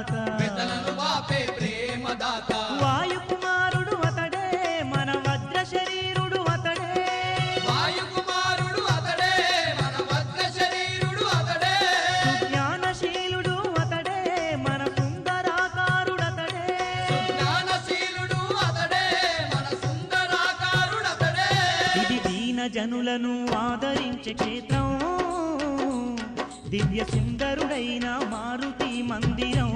దాత వెతలను వాపే ప్రేమదాత వాయుకుమారుడు అతడే మన వజ్ర శరీరుడు అతడే వాయుకుమారుడు అతడే మన వజ్ర శరీరుడు అతడే జ్ఞానశీలుడు అతడే మన సుందరాకారుడు అతడే జ్ఞానశీలుడు అతడే మన సుందరాకారుడు అతడే ఇది దీన జనులను ఆదరించే క్షేత్రం దివ్య సుందరుడైన మారుతి మందిరం